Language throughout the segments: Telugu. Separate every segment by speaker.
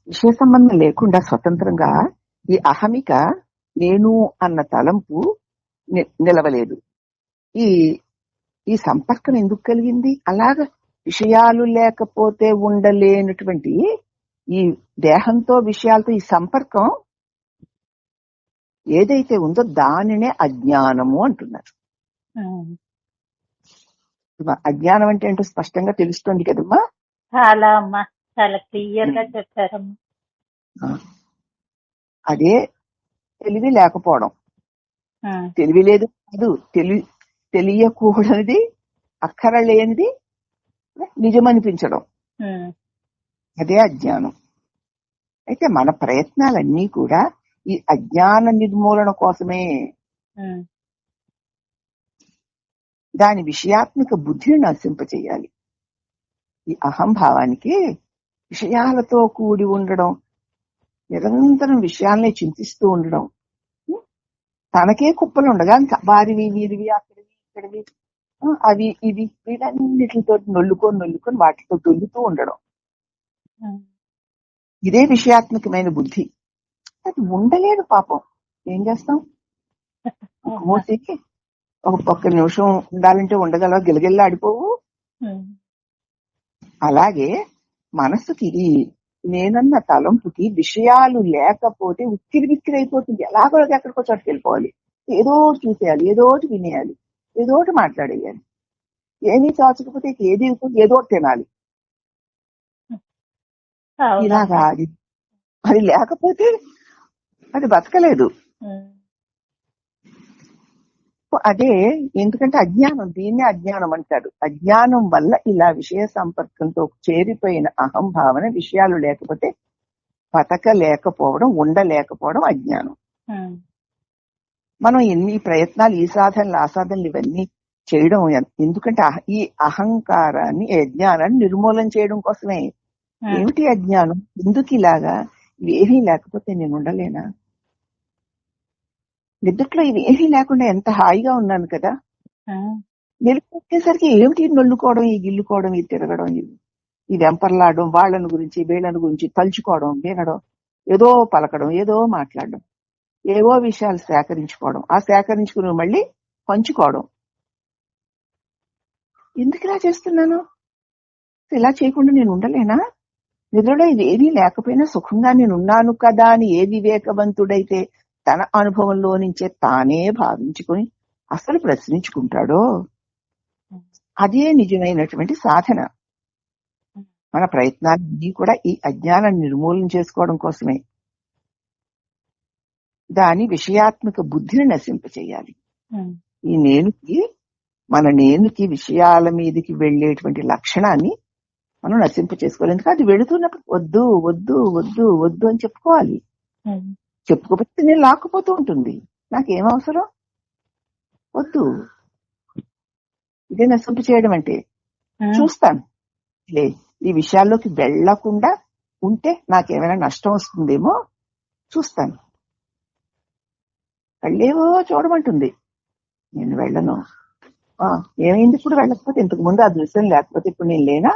Speaker 1: విషయ సంబంధం లేకుండా స్వతంత్రంగా ఈ అహమిక నేను అన్న తలంపు నిలవలేదు. ఈ ఈ సంపర్కం ఎందుకు కలిగింది? అలాగా విషయాలు లేకపోతే ఉండలేనటువంటి ఈ దేహంతో విషయాలతో ఈ సంపర్కం ఏదైతే ఉందో దానినే అజ్ఞానము అంటున్నారు. అజ్ఞానం అంటే ఏంటో స్పష్టంగా తెలుస్తుంది కదమ్మా.
Speaker 2: చాలా అమ్మా, చాలా క్లియర్ గా చెప్పారమ్మా.
Speaker 1: అదే తెలివి లేకపోవడం. తెలివి లేదు కాదు, తెలియకూడనిది, అక్కరలేనిది నిజమనిపించడం, అదే అజ్ఞానం. అయితే మన ప్రయత్నాలన్నీ కూడా ఈ అజ్ఞాన నిర్మూలన కోసమే. దాని విషయాత్మక బుద్ధిని నశింపచేయాలి. ఈ అహంభావానికి విషయాలతో కూడి ఉండడం, నిరంతరం విషయాల్ని చింతిస్తూ ఉండడం, తనకే కుప్పలు ఉండగా వారివి వీరివి అక్కడివి ఇక్కడివి అవి ఇవి వీటన్నిటితో నొల్లుకొని వాటితో దొల్లుతూ ఉండడం, ఇదే విషయాత్మకమైన బుద్ధి. అది ఉండలేదు పాపం. ఏం చేస్తాం? మూసికి ఒక్క నిమిషం ఉండాలంటే ఉండగలవా? గిలగిల్లా ఆడిపోవు. అలాగే మనసుకి నేనన్న తలంపుకి విషయాలు లేకపోతే ఉక్కిరి బిక్కిరి అయిపోతుంది. ఎలాగో ఎక్కడికో చోటుకి వెళ్ళిపోవాలి, ఏదో చూసేయాలి, ఏదోటి వినేయాలి, ఏదోటి మాట్లాడేయాలి. ఏమీ చాచకపోతే ఏదో తినాలి. ఇలాగా అది లేకపోతే అది బతకలేదు. అదే ఎందుకంటే అజ్ఞానం, దీన్నే అజ్ఞానం అంటారు. అజ్ఞానం వల్ల ఇలా విషయ సంపర్కంతో చేరిపోయిన అహంభావన, విషయాలు లేకపోతే బతకలేకపోవడం, ఉండలేకపోవడం అజ్ఞానం. మనం ఎన్ని ప్రయత్నాలు, ఈ సాధనలు ఆ సాధనలు ఇవన్నీ చేయడం ఎందుకంటే ఈ అహంకారాన్ని, అజ్ఞానాన్ని నిర్మూలన చేయడం కోసమే. ఏమిటి అజ్ఞానం? ఎందుకు ఇలాగా? ఇవేమీ లేకపోతే నేను ఉండలేనా? నిద్రలో ఇవేమీ లేకుండా ఎంత హాయిగా ఉన్నాను కదా. నిలుపుకొచ్చేసరికి ఏమిటి నొల్లుకోవడం, ఈ గిల్లుకోవడం, ఈ తిరగడం, ఈ వెంపర్లాడడం, వాళ్ళని గురించి వీళ్ళని గురించి తలుచుకోవడం, వినడం, ఏదో పలకడం, ఏదో మాట్లాడడం, ఏవో విషయాలు సేకరించుకోవడం, ఆ సేకరించుకుని మళ్ళీ పంచుకోవడం. ఎందుకు ఇలా చేస్తున్నాను? ఇలా చేయకుండా నేను ఉండలేనా? నిద్రలో ఇది ఏమీ లేకపోయినా సుఖంగా నేను ఉన్నాను కదా అని ఏ వివేకవంతుడైతే తన అనుభవంలో నుంచే తానే భావించుకొని అసలు ప్రశ్నించుకుంటాడో అదే నిజమైనటువంటి సాధన. మన ప్రయత్నాలన్నీ కూడా ఈ అజ్ఞానాన్ని నిర్మూలన చేసుకోవడం కోసమే. దాని విషయాత్మక బుద్ధిని నశింపచేయాలి. ఈ మన నేనుకి విషయాల మీదకి వెళ్లేటువంటి లక్షణాన్ని మనం నశింప చేసుకోవాలి. ఎందుకంటే అది వెళుతున్నప్పుడు వద్దు వద్దు వద్దు వద్దు అని చెప్పుకోవాలి. చెప్పుకోకపోతే నేను లాక్కుపోతూ ఉంటుంది. నాకేం అవసరం? వద్దు. ఇదే నశింప చేయడం అంటే. చూస్తాను, ఈ విషయాల్లోకి వెళ్లకుండా ఉంటే నాకేమైనా నష్టం వస్తుందేమో చూస్తాను. కళ్ళేవో చూడమంటుంది, నేను వెళ్ళను. ఏమైంది ఇప్పుడు వెళ్ళకపోతే? ఇంతకు ముందు ఆ దృశ్యం లేకపోతే ఇప్పుడు నేను లేనా?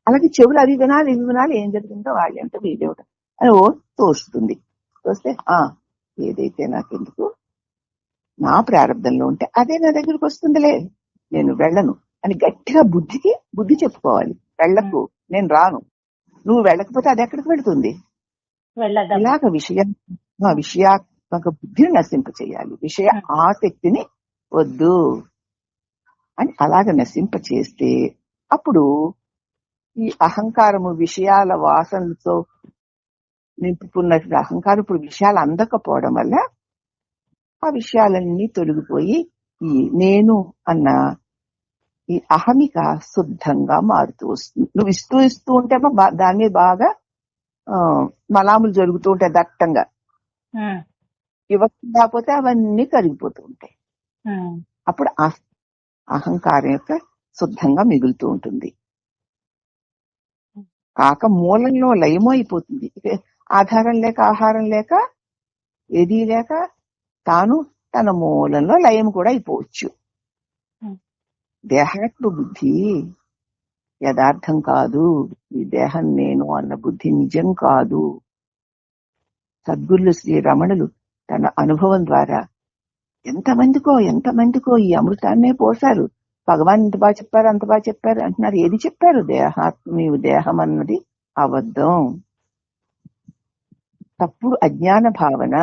Speaker 1: అలాగే చెవులు అవి వినాలి, ఇవి వినాలి, ఏం జరుగుతుందో వాళ్ళేమిటో వీడేమిటో అని తోస్తుంది. తోస్తే ఏదైతే నాకెందుకు, నా ప్రారంభంలో ఉంటే అదే నా దగ్గరకు వస్తుందిలే, నేను వెళ్ళను అని గట్టిగా బుద్ధి చెప్పుకోవాలి. వెళ్ళకు, నేను రాను. నువ్వు వెళ్ళకపోతే అది ఎక్కడికి వెళుతుంది? ఇలాగ విషయాత్మక బుద్ధిని నశింప చేయాలి. విషయ ఆసక్తిని వద్దు అని అలాగ నశింప చేస్తే అప్పుడు ఈ అహంకారము, విషయాల వాసనలతో నింపుకున్నటువంటి అహంకారం ఇప్పుడు విషయాలు అందకపోవడం వల్ల ఆ విషయాలన్నీ తొలగిపోయి ఈ నేను అన్న ఈ అహమిక శుద్ధంగా మారుతూ వస్తుంది. నువ్వు ఇస్తూ ఉంటే దాని మీద బాగా మలాములు జరుగుతూ ఉంటాయి దట్టంగా. ఇవ్వకపోతే అవన్నీ కరిగిపోతూ ఉంటాయి. అప్పుడు అహంకారం యొక్క శుద్ధంగా మిగులుతూ ఉంటుంది. కాక మూలంలో లయమో అయిపోతుంది. ఆధారం లేక, ఆహారం లేక, ఏదీ లేక తాను తన మూలంలో లయం కూడా అయిపోవచ్చు. దేహాత్మ బుద్ధి యథార్థం కాదు, ఈ దేహం నేను అన్న బుద్ధి నిజం కాదు. సద్గురులు శ్రీ రమణులు తన అనుభవం ద్వారా ఎంతమందికో ఈ అమృతాన్నే పోశారు. భగవాన్ ఇంత బాగా చెప్పారు, అంత బాగా చెప్పారు అంటున్నారు. ఏది చెప్పారు? నీవు దేహం అన్నది అబద్ధం, తప్పుడు అజ్ఞాన భావన.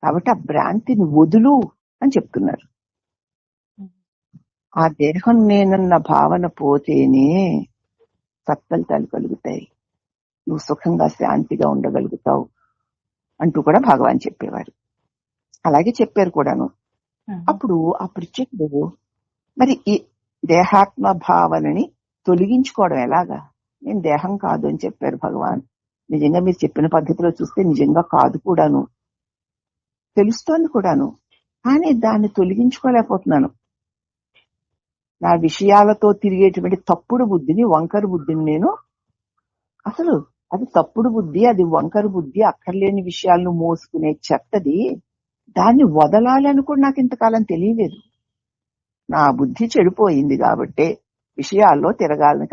Speaker 1: కాబట్టి ఆ భ్రాంతిని వదులు అని చెప్తున్నారు. ఆ దేహం నేనన్న భావన పోతేనే సత్ఫలితాలు కలుగుతాయి, నువ్వు సుఖంగా శాంతిగా ఉండగలుగుతావు అంటూ కూడా భగవాన్ చెప్పేవారు. అలాగే చెప్పారు కూడాను. అప్పుడు ఆ పృచ్ఛకుడు మరి ఈ దేహాత్మ భావనని తొలగించుకోవడం ఎలాగా? నేను దేహం కాదు అని చెప్పారు భగవాన్. నిజంగా మీరు చెప్పిన పద్ధతిలో చూస్తే నిజంగా కాదు కూడాను, తెలుస్తోంది కూడాను. కానీ దాన్ని తొలగించుకోలేకపోతున్నాను. నా విషయాలతో తిరిగేటువంటి తప్పుడు బుద్ధిని, వంకర బుద్ధిని నేను అసలు అది తప్పుడు బుద్ధి, అది వంకర బుద్ధి, అక్కర్లేని విషయాలను మోసుకునే చెత్తది. దాన్ని వదలాలి అని కూడా నాకు ఇంతకాలం తెలియలేదు. నా బుద్ధి చెడిపోయింది కాబట్టే విషయాల్లో తిరగాలని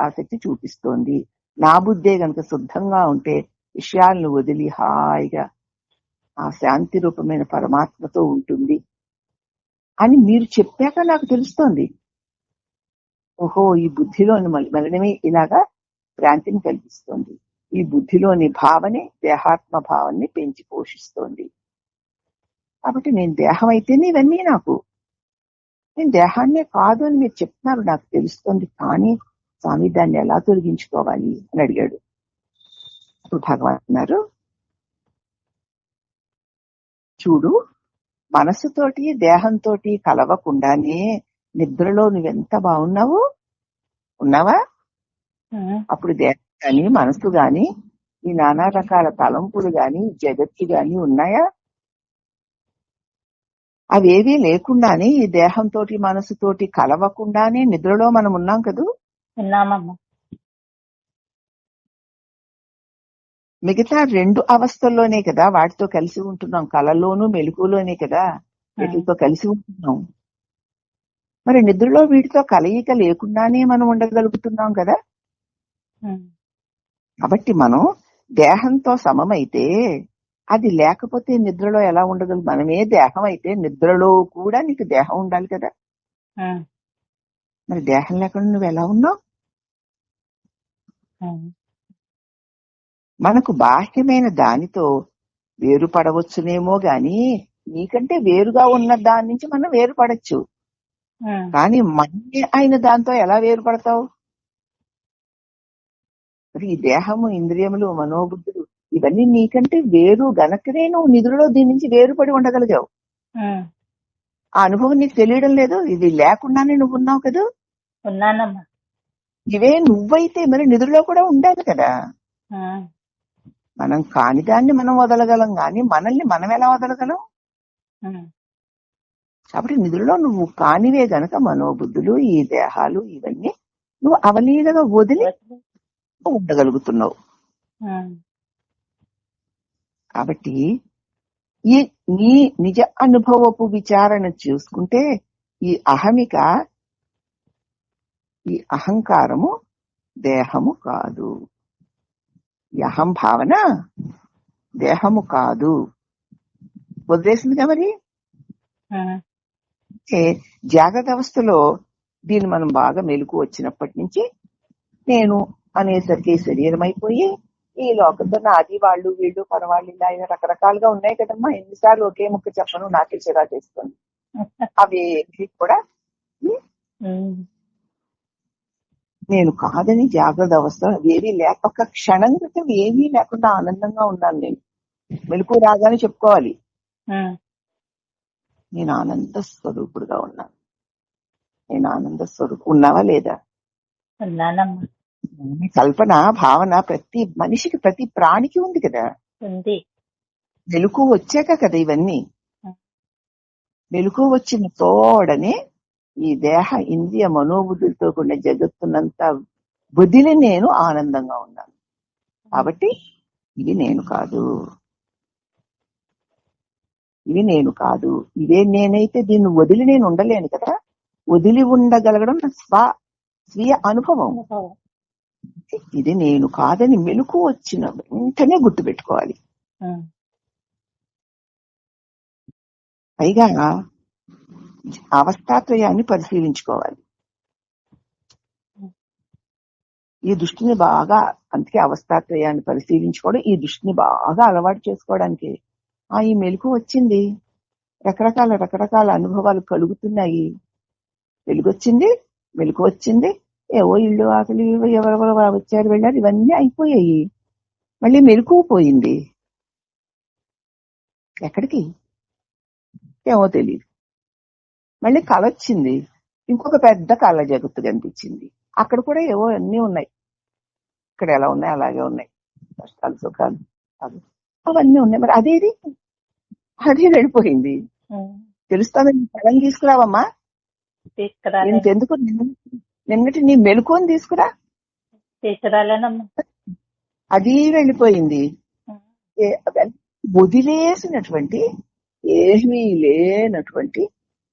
Speaker 1: ఆసక్తి చూపిస్తోంది. నా బుద్ధే గనక శుద్ధంగా ఉంటే విషయాలను వదిలి హాయిగా ఆ శాంతి రూపమైన పరమాత్మతో ఉంటుంది అని మీరు చెప్పాక నాకు తెలుస్తోంది. ఓహో, ఈ బుద్ధిలోని మలినమే ఇలాగా భ్రాంతిని కల్పిస్తోంది. ఈ బుద్ధిలోని భావనే దేహాత్మ భావాన్ని పెంచి పోషిస్తోంది. కాబట్టి నేను దేహం అయితేనే ఇవన్నీ నాకు, నేను దేహాన్నే కాదు అని మీరు చెప్తున్నారు, నాకు తెలుస్తోంది. కానీ స్వామి దాన్ని ఎలా తొలగించుకోవాలి అని అడిగాడు. అప్పుడు భగవాన్ అన్నారు, చూడు, మనసుతోటి దేహంతో కలవకుండానే నిద్రలో నువ్వెంత బాగున్నావు, ఉన్నావా? అప్పుడు దేహం గాని మనసు గాని ఈ నానా రకాల తలంపులు గాని జగత్తు గాని ఉన్నాయా? అవేవీ లేకుండానే ఈ దేహంతో మనసుతోటి కలవకుండానే నిద్రలో మనం ఉన్నాం కదూ.
Speaker 2: ఉన్నామమ్మా.
Speaker 1: మిగతా రెండు అవస్థల్లోనే కదా వాటితో కలిసి ఉంటున్నాం, కలలోను మెలకులోనే కదా వీటితో కలిసి ఉంటున్నాం. మరి నిద్రలో వీటితో కలయిక లేకుండానే మనం ఉండగలుగుతున్నాం కదా. కాబట్టి మనం దేహంతో సమమైతే అది లేకపోతే నిద్రలో ఎలా ఉండగలదు? మనమే దేహం అయితే నిద్రలో కూడా నీకు దేహం ఉండాలి కదా. మరి దేహం లేకుండా నువ్వు ఎలా ఉన్నావు? మనకు బాహ్యమైన దానితో వేరుపడవచ్చునేమో గాని నీకంటే వేరుగా ఉన్న దాని నుంచి మనం వేరుపడచ్చు. కానీ మనమే అయిన దాంతో ఎలా వేరుపడతావు? ఈ దేహము, ఇంద్రియములు, మనోబుద్ధులు ఇవన్నీ నీకంటే వేరు గనకనే నువ్వు నిధులలో దీని నుంచి వేరుపడి ఉండగలిగావు. ఆ అనుభవం నీకు తెలియడం లేదు. ఇది లేకుండానే నువ్వు ఉన్నావు కదా.
Speaker 2: ఉన్నానమ్మా.
Speaker 1: ఇవే నువ్వైతే మరి నిధులలో కూడా ఉండాలి కదా. మనం కాని దాన్ని మనం వదలగలం, కానీ మనల్ని మనం ఎలా వదలగలం? కాబట్టి నిధులలో నువ్వు కానివే గనక మనోబుద్ధులు, ఈ దేహాలు ఇవన్నీ నువ్వు అవలీలగా వదిలి ఉండగలుగుతున్నావు. కాబట్టి ఈ నీ నిజ అనుభవపు విచారణ చూసుకుంటే ఈ అహమిక, ఈ అహంకారము దేహము కాదు. ఈ అహం భావన దేహము కాదు, వదిలేసిందిగా. మరి జాగ్రత్త అవస్థలో దీన్ని మనం బాగా మెలకు వచ్చినప్పటి నుంచి నేను అనేసరికి శరీరం అయిపోయి ఈ లోకంలో నాది, వాళ్ళు, వీళ్ళు, పరవాళ్ళు, ఇలా అయినా రకరకాలుగా ఉన్నాయి కదమ్మా. ఎన్నిసార్లు ఒకే ముక్క చెప్పను, నాకే చిరా చేస్తుంది. అవి కూడా నేను కాదని జాగ్రత్త అవస్థ ఏమీ లేక ఒక క్షణం క్రితం ఏమీ లేకుండా ఆనందంగా ఉన్నాను. నేను మెలకు రాగానే చెప్పుకోవాలి, నేను ఆనంద స్వరూపుడుగా ఉన్నాను. నేను ఆనంద స్వరూపు. ఉన్నావా లేదా? కల్పన భావన ప్రతి మనిషికి, ప్రతి ప్రాణికి ఉంది కదా. మెలకు వచ్చాక కదా ఇవన్నీ. మెలకు వచ్చిన తోడనే ఈ దేహ, ఇంద్రియ, మనోబుద్ధులతో కూడిన జగత్తునంతా వదిలి నేను ఆనందంగా ఉన్నాను. కాబట్టి ఇవి నేను కాదు, ఇవి నేను కాదు. ఇవే నేనైతే దీన్ని వదిలి నేను ఉండలేను కదా. వదిలి ఉండగలగడం నా స్వీయ అనుభవం.
Speaker 2: అనుభవం.
Speaker 1: ఇది నేను కాదని మెలకు వచ్చిన వెంటనే గుర్తుపెట్టుకోవాలి. పైగా అవస్థాత్రయాన్ని పరిశీలించుకోవాలి. ఈ దృష్టిని బాగా, అందుకే అవస్థాత్రయాన్ని పరిశీలించుకోవడం, ఈ దృష్టిని బాగా అలవాటు చేసుకోవడానికి. ఈ మెలకు వచ్చింది, రకరకాల అనుభవాలు కలుగుతున్నాయి. వెలుగొచ్చింది, మెలకు వచ్చింది, ఏవో ఇల్లు ఆకలి ఎవరెవరు వచ్చారు వెళ్ళారు, ఇవన్నీ అయిపోయాయి. మళ్ళీ మెలకు పోయింది. ఎక్కడికి ఏమో తెలియదు. మళ్ళీ కళ వచ్చింది, ఇంకొక పెద్ద కళ జగత్తు కనిపించింది. అక్కడ కూడా ఏవో అన్నీ ఉన్నాయి. ఇక్కడ ఎలా ఉన్నాయి అలాగే ఉన్నాయి, కష్టాలు సుఖాలు అవన్నీ ఉన్నాయి. మరి అదే వెళ్ళిపోయింది. తెలుస్తాను. కళం తీసుకురావమ్మా, ఎందుకు నిన్నటి నీ మెలకువని తీసుకురా. అది వెళ్ళిపోయింది. వదిలేసినటువంటి ఏమీ లేనటువంటి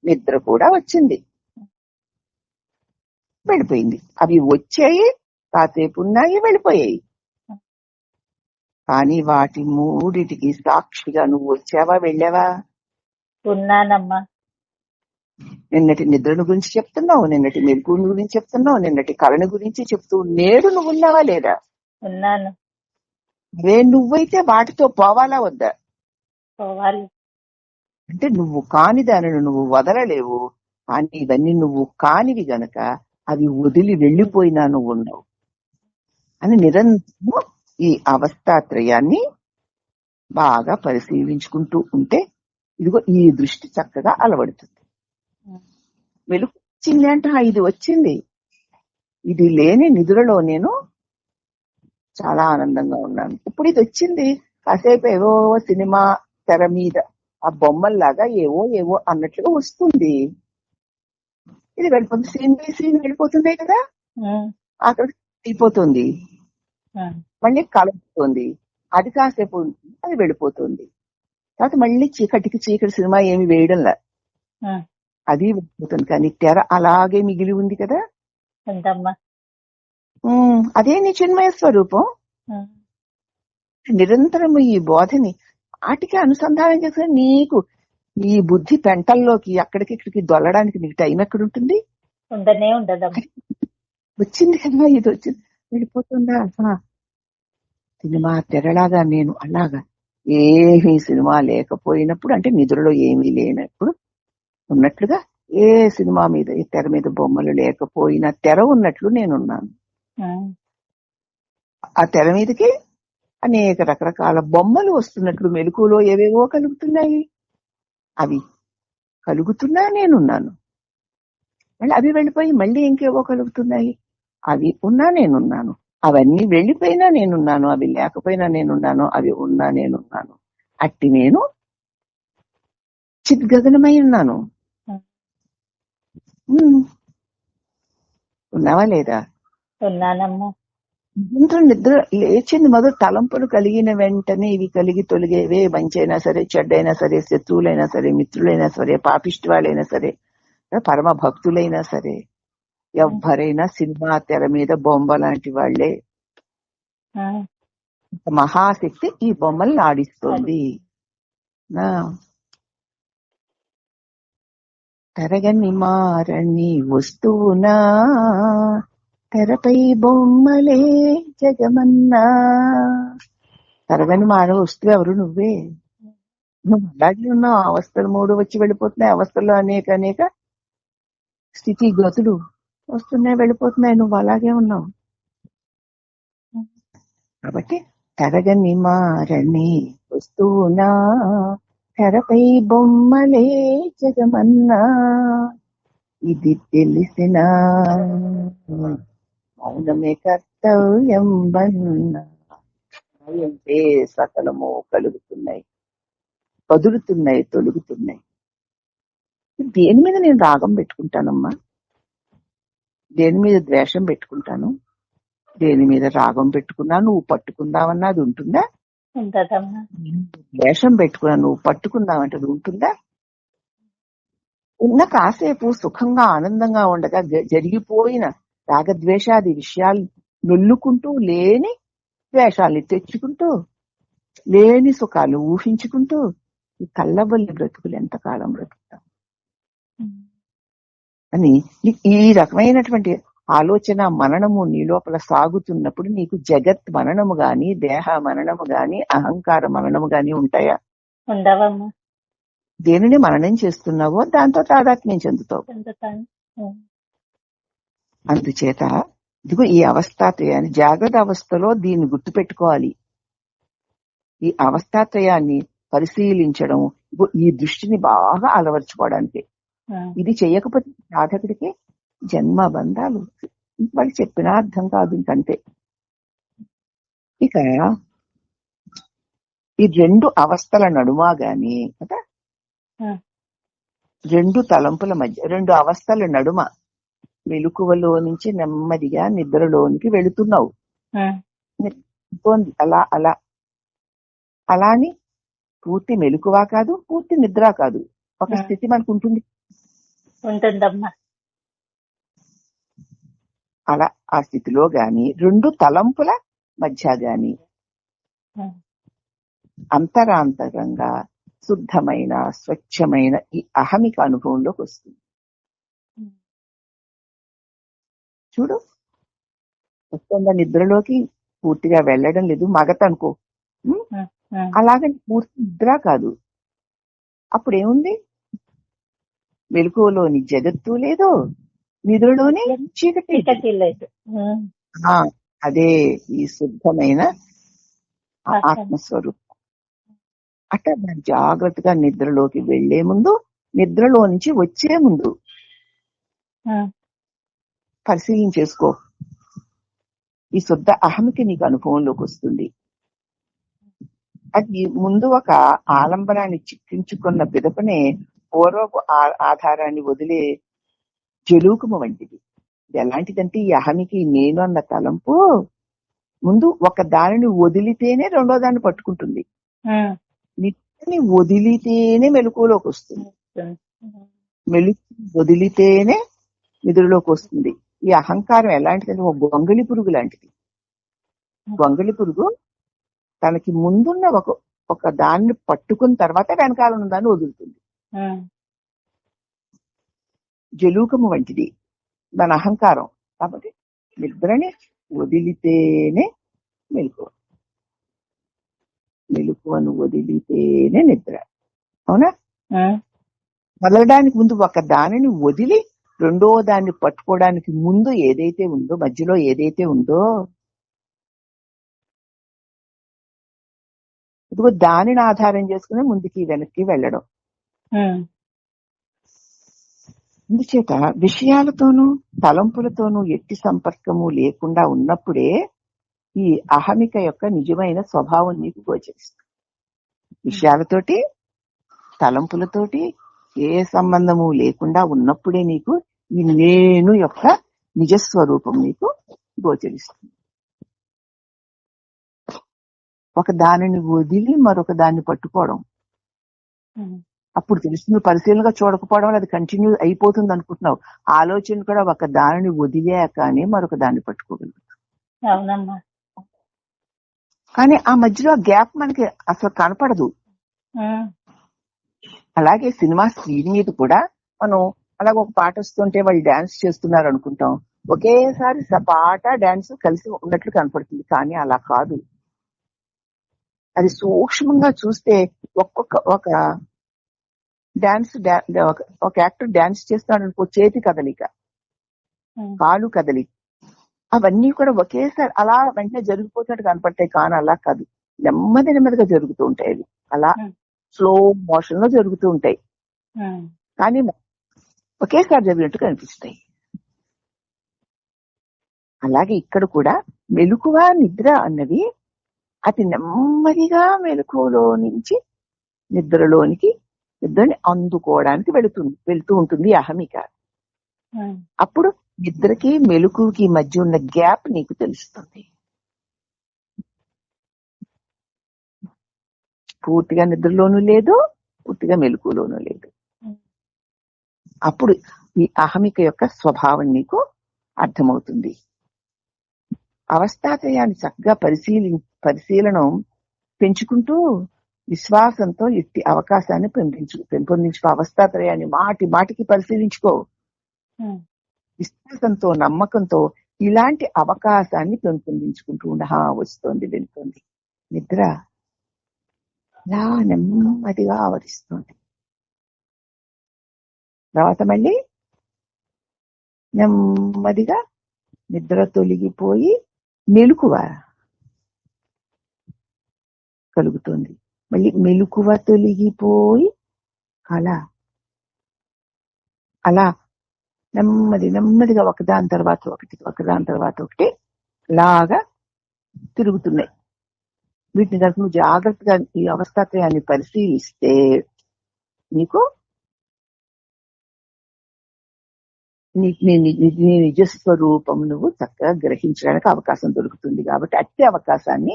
Speaker 1: నిద్ర కూడా వచ్చింది, వెళ్ళిపోయింది. అవి వచ్చాయి, కాసేపు ఉన్నాయి, వెళ్ళిపోయాయి. కానీ వాటి మూడిటికి సాక్షిగా నువ్వు వచ్చావా, వెళ్ళావా?
Speaker 2: ఉన్నానమ్మా.
Speaker 1: నిన్నటి నిద్రను గురించి చెప్తున్నావు, నిన్నటి మెలకువను గురించి చెప్తున్నావు, నిన్నటి కళను గురించి చెప్తూ నేడు నువ్వు ఉన్నావా లేదా?
Speaker 2: ఉన్నాను.
Speaker 1: నువ్వైతే వాటితో పోవాలా వద్దా?
Speaker 2: పోవాలి.
Speaker 1: అంటే నువ్వు కాని దానిని నువ్వు వదలలేవు. కానీ ఇవన్నీ నువ్వు కానివి గనక అవి వదిలి వెళ్లిపోయినా నువ్వు ఉన్నావు అని నిరంతరం ఈ అవస్థాత్రయాన్ని బాగా పరిశీలించుకుంటూ ఉంటే ఇదిగో ఈ దృష్టి చక్కగా అలవడుతుంది. వెలుగు వచ్చింది అంటే ఇది వచ్చింది. ఇది లేని నిధులలో నేను చాలా ఆనందంగా ఉన్నాను. ఇప్పుడు ఇది వచ్చింది, కాసేపు ఏవో సినిమా తెర మీద ఆ బొమ్మల్లాగా ఏవో ఏవో అన్నట్లుగా వస్తుంది. ఇది వెళ్ళిపోతుంది, సీన్ వెళ్ళిపోతుంది కదా, అక్కడ అయిపోతుంది. మళ్ళీ కలుపుతుంది, అది కాసేపు అది వెళ్ళిపోతుంది. తర్వాత మళ్ళీ చీకటి సినిమా ఏమి వేయడంలా అది వెళ్ళిపోతుంది. కానీ తెర అలాగే మిగిలి ఉంది కదా. అదే నీ చిన్మయ స్వరూపం. నిరంతరం ఈ బోధని వాటికి అనుసంధానం చేసుకుని నీకు ఈ బుద్ధి పెంటల్లోకి అక్కడికి ఇక్కడికి దొల్లడానికి నీకు టైం ఎక్కడుంటుంది? వచ్చింది కదా, ఇది వచ్చింది, వెళ్ళిపోతుందా. సినిమా తెరలాగా నేను అలాగా ఏమీ సినిమా లేకపోయినప్పుడు, అంటే నిద్రలో ఏమీ లేనప్పుడు ఉన్నట్లుగా, ఏ సినిమా మీద ఈ తెర మీద బొమ్మలు లేకపోయినా తెర ఉన్నట్లు నేనున్నాను. ఆ తెర మీదకి అనేక రకరకాల బొమ్మలు వస్తున్నట్లు మెలకువలో ఏవేవో కలుగుతున్నాయి. అవి కలుగుతున్నా నేనున్నాను. మళ్ళీ అవి వెళ్ళిపోయి మళ్ళీ ఇంకేవో కలుగుతున్నాయి, అవి ఉన్నా నేనున్నాను. అవన్నీ వెళ్ళిపోయినా నేనున్నాను, అవి లేకపోయినా నేనున్నాను, అవి ఉన్నా నేనున్నాను. అట్టి నేను చిద్గగనమై ఉన్నాను. ఉన్నావా లేదా?
Speaker 2: ఉన్నానమ్మా.
Speaker 1: నిద్ర లేచింది మొదలు తలంపులు కలిగిన వెంటనే ఇవి కలిగి తొలిగేవే, మంచైనా సరే చెడ్డైనా సరే, శత్రువులైనా సరే, మిత్రులైనా సరే, పాపిష్టి వాళ్ళైనా సరే, పరమ భక్తులైనా సరే, ఎవ్వరైనా సినిమా తెర మీద బొమ్మ లాంటి వాళ్లే. మహాశక్తి ఈ బొమ్మల్ని ఆడిస్తోంది. తరగని మారని వస్తువునా, తెరపై బొమ్మలే జగమన్నా. తరగని మానవ వస్తువు ఎవరు? నువ్వే. నువ్వు అలాగే ఉన్నావు. అవస్థలు మూడు వచ్చి వెళ్ళిపోతున్నాయి. అవస్థల్లో అనేక స్థితి గతులు వస్తున్నాయి, వెళ్ళిపోతున్నాయి. నువ్వు అలాగే ఉన్నావు. కాబట్టి తరగని మారని వస్తువునా, తెరపై బొమ్మలే జగమన్నా. ఇది తెలిసిన మౌనమే కర్తవ్యం బన్నా. అంటే సకలము కలుగుతున్నాయి, కదులుతున్నాయి, తొలుగుతున్నాయి. దేని మీద నేను రాగం పెట్టుకుంటానమ్మా? దేని మీద ద్వేషం పెట్టుకుంటాను? దేని మీద రాగం పెట్టుకున్నా నువ్వు పట్టుకుందామన్నా అది ఉంటుందా? ద్వేషం పెట్టుకున్నా నువ్వు పట్టుకుందామంటే అది ఉంటుందా? ఉన్న కాసేపు సుఖంగా ఆనందంగా ఉండగా జరిగిపోయిన రాగద్వేషాది విషయాలు నొల్లుకుంటూ లేని ద్వేషాల్ని తెచ్చుకుంటూ లేని సుఖాలు ఊహించుకుంటూ ఈ కళ్ళబొల్లి బ్రతుకులు ఎంతకాలం బ్రతుకుతాం అని ఈ రకమైనటువంటి ఆలోచన మననము నీ లోపల సాగుతున్నప్పుడు నీకు జగత్ మననము గాని, దేహ మననము గాని, అహంకార మననము గాని ఉంటాయా?
Speaker 2: ఉండవమ్మా.
Speaker 1: దేనిని మననం చేస్తున్నావో దాంతో తాదాత్మ్యం చెందుతావు. అందుచేత ఇదిగో ఈ అవస్థాత్రయాన్ని జాగ్రత్త అవస్థలో దీన్ని గుర్తుపెట్టుకోవాలి. ఈ అవస్థాత్రయాన్ని పరిశీలించడం, ఈ దృష్టిని బాగా అలవర్చుకోవడానికి. ఇది చేయకపోతే సాధకుడికి జన్మ బంధాలు వాళ్ళు చెప్పినా అర్థం కాదు ఇంకంతే. ఇక ఈ రెండు అవస్థల నడుమా గాని కదా, రెండు తలంపుల మధ్య, రెండు అవస్థల నడుమ మెలకువలో నుంచి నెమ్మదిగా నిద్రలోనికి వెళుతున్నావు. అలా అలా అలాని పూర్తి మెలకువ కాదు, పూర్తి నిద్ర కాదు, ఒక స్థితి మనకు ఉంటుంది. అలా ఆ స్థితిలో గాని రెండు తలంపుల మధ్య గాని అంతరాంతరంగా శుద్ధమైన స్వచ్ఛమైన ఈ అహమిక అనుభవంలోకి వస్తుంది. చూడు, వస్తుందా నిద్రలోకి పూర్తిగా వెళ్ళడం లేదు, మగత అనుకో. అలాగని పూర్తి నిద్ర కాదు. అప్పుడేముంది? మెలకువలోని జగత్తు లేదు, నిద్రలోనే చీకటి లేదు. అదే ఈ శుద్ధమైన ఆత్మస్వరూపం. అట్లా మనం జాగ్రత్తగా నిద్రలోకి వెళ్లే ముందు, నిద్రలో నుంచి వచ్చే ముందు పరిశీలించేసుకో. ఈ శుద్ధ అహమిక నీకు అనుభవంలోకి వస్తుంది. అది ముందు ఒక ఆలంబనాన్ని చిక్కించుకున్న పిదపనే పూర్వపు ఆధారాన్ని వదిలే జలూకము వంటిది. ఎలాంటిదంటే ఈ అహమికి నేను అన్న తలంపు ముందు ఒక దానిని వదిలితేనే రెండో దాన్ని పట్టుకుంటుంది. నిద్రని వదిలితేనే మెలకువలోకి వస్తుంది, మెలుకు వదిలితేనే నిద్రలోకి వస్తుంది. ఈ అహంకారం ఎలాంటిదంటే ఒక గొంగళి పురుగు లాంటిది. గొంగళి పురుగు తనకి ముందున్న ఒక దాన్ని పట్టుకున్న తర్వాత వెనకాల ఉన్న దాన్ని వదులుతుంది. జలూకము వంటిది మన అహంకారం. కాబట్టి నిద్రని వదిలితేనే మెలకువ, మెలకువను వదిలితేనే నిద్ర. అవునా? మొదలడానికి ముందు ఒక దానిని వదిలి రెండో దాన్ని పట్టుకోవడానికి ముందు ఏదైతే ఉందో, మధ్యలో ఏదైతే ఉందో ఇదిగో దానిని ఆధారం చేసుకుని ముందుకి వెనక్కి వెళ్ళడం. అందుచేత విషయాలతోనూ తలంపులతోనూ ఎట్టి సంపర్కము లేకుండా ఉన్నప్పుడే ఈ అహమిక యొక్క నిజమైన స్వభావం నీకు గోచరిస్తుంది. విషయాలతోటి తలంపులతోటి ఏ సంబంధము లేకుండా ఉన్నప్పుడే నీకు ఈ నేను యొక్క నిజస్వరూపం నీకు గోచరిస్తుంది. ఒక దానిని వదిలి మరొక దాన్ని పట్టుకోవడం అప్పుడు తెలుస్తుంది. పరిశీలనగా చూడకపోవడం వల్ల అది కంటిన్యూ అయిపోతుంది అనుకుంటున్నావు. ఆలోచన కూడా ఒక దానిని వదిలేకనే మరొక దాన్ని పట్టుకోగలుగుతాం. కానీ ఆ మధ్యలో గ్యాప్ మనకి అసలు కనపడదు. అలాగే సినిమా స్క్రీన్ మీద కూడా మనం అలాగే ఒక పాట వస్తుంటే వాళ్ళు డాన్స్ చేస్తున్నారు అనుకుంటాం, ఒకేసారి పాట డాన్స్ కలిసి ఉన్నట్లు కనపడుతుంది. కానీ అలా కాదు. అది సూక్ష్మంగా చూస్తే ఒక డాన్స్ ఒక యాక్టర్ డాన్స్ చేస్తాడు అనుకో, చేతి కదలిక, కాలు కదలిక, అవన్నీ కూడా ఒకేసారి అలా వెంటనే జరిగిపోతున్నట్టు కనపడతాయి. కానీ అలా కాదు, నెమ్మది నెమ్మదిగా జరుగుతూ ఉంటాయి. అవి అలా స్లో మోషన్ లో జరుగుతూ ఉంటాయి. కానీ ఒకేసారి జరిగినట్టు కనిపిస్తాయి. అలాగే ఇక్కడ కూడా మెలకువ నిద్ర అన్నవి అతి నెమ్మదిగా మెలకువలో నుంచి నిద్రలోనికి, నిద్రని అందుకోవడానికి వెళుతూ ఉంటుంది అహమిక. అప్పుడు నిద్రకి మెలకువకి మధ్య ఉన్న గ్యాప్ నీకు తెలుస్తుంది. పూర్తిగా నిద్రలోనూ లేదు, పూర్తిగా మెలకువలోనూ లేదు. అప్పుడు ఈ అహమిక యొక్క స్వభావం నీకు అర్థమవుతుంది. అవస్థాత్రయాన్ని చక్కగా పరిశీలనం పెంచుకుంటూ విశ్వాసంతో ఇట్టి అవకాశాన్ని పెంపొందించుకో. అవస్థాత్రయాన్ని మాటి మాటికి పరిశీలించుకో. విశ్వాసంతో, నమ్మకంతో ఇలాంటి అవకాశాన్ని పెంపొందించుకుంటూ వస్తోంది, వెళ్తోంది నిద్ర. ఇలా నెమ్మదిగా ఆవరిస్తోంది. తర్వాత మళ్ళీ నెమ్మదిగా నిద్ర తొలగిపోయి మెలకువ కలుగుతుంది. మళ్ళీ మెలకువ తొలగిపోయి కళ. అలా నెమ్మదిగా ఒకదాని తర్వాత ఒకటి లాగా తిరుగుతున్నాయి. వీటిని కనుక నువ్వు జాగ్రత్తగా ఈ అవస్థాత్రయాన్ని పరిశీలిస్తే నీకు నీ నిజస్వరూపం నువ్వు చక్కగా గ్రహించడానికి అవకాశం దొరుకుతుంది. కాబట్టి అట్టి అవకాశాన్ని,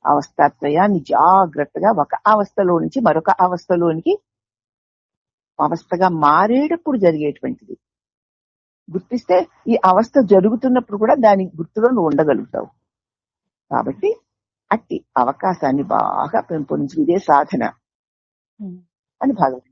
Speaker 1: అవస్థాత్రయాన్ని జాగ్రత్తగా ఒక అవస్థలో నుంచి మరొక అవస్థలోనికి అవస్థగా మారేటప్పుడు జరిగేటువంటిది గుర్తిస్తే ఈ అవస్థ జరుగుతున్నప్పుడు కూడా దాని గుర్తులో నువ్వు ఉండగలుగుతావు. కాబట్టి అట్టి అవకాశాన్ని బాగా పెంపొందించు. ఇదే సాధన అని భాగవతం